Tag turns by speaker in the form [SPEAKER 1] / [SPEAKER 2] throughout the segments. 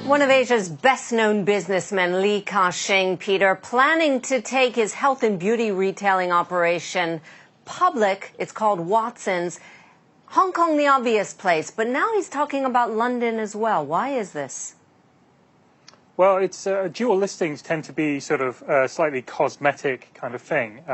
[SPEAKER 1] One of Asia's best-known businessmen, Li Ka-shing, Peter, planning to take his health and beauty retailing operation public. It's called Watsons. Hong Kong, the obvious place, but now he's talking about London as well. Why is this?
[SPEAKER 2] Well, it's dual listings tend to be sort of slightly cosmetic kind of thing.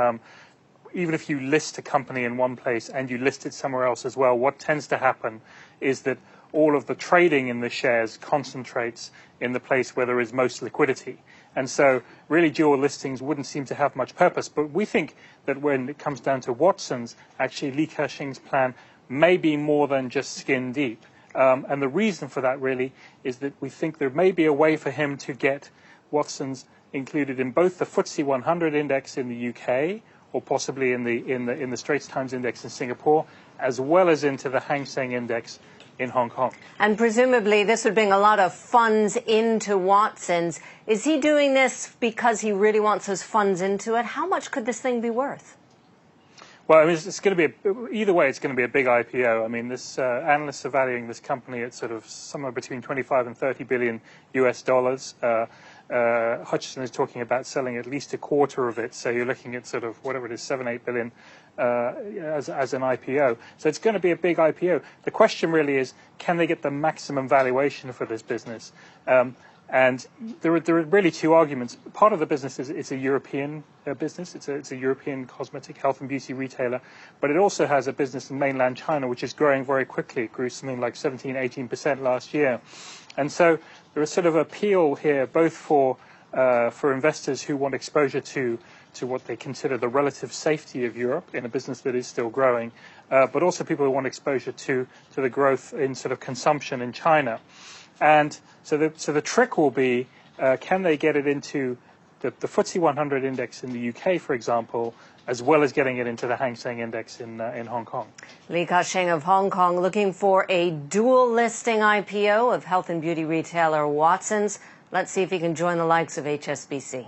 [SPEAKER 2] Even if you list a company in one place and you list it somewhere else as well, what tends to happen is that all of the trading in the shares concentrates in the place where there is most liquidity. And so really dual listings wouldn't seem to have much purpose. But we think that when it comes down to Watsons, actually Li Ka-shing's plan may be more than just skin deep. And the reason for that really is that we think there may be a way for him to get Watsons included in both the FTSE 100 index in the UK or possibly in the Straits Times index in Singapore, as well as into the Hang Seng index in Hong Kong.
[SPEAKER 1] And presumably this would bring a lot of funds into Watsons. Is he doing this because he really wants those funds into it? How much could this thing be worth?
[SPEAKER 2] Well, I mean, it's going to be either way. It's going to be a big IPO. I mean, this analysts are valuing this company at sort of somewhere between 25 and 30 billion US dollars. Hutchison is talking about selling at least a quarter of it, so you're looking at sort of whatever it is, 7-8 billion as an IPO. So it's going to be a big IPO. The question really is, can they get the maximum valuation for this business? And there are really two arguments. Part of the business is it's a European business. It's a European cosmetic health and beauty retailer. But it also has a business in mainland China, which is growing very quickly. It grew something like 17-18% last year. And so there is sort of appeal here, both for investors who want exposure to what they consider the relative safety of Europe in a business that is still growing, but also people who want exposure to the growth in sort of consumption in China. And so the trick will be, can they get it into the FTSE 100 index in the UK, for example, as well as getting it into the Hang Seng index in Hong Kong.
[SPEAKER 1] Li Ka-shing of Hong Kong looking for a dual listing IPO of health and beauty retailer Watsons. Let's see if he can join the likes of HSBC.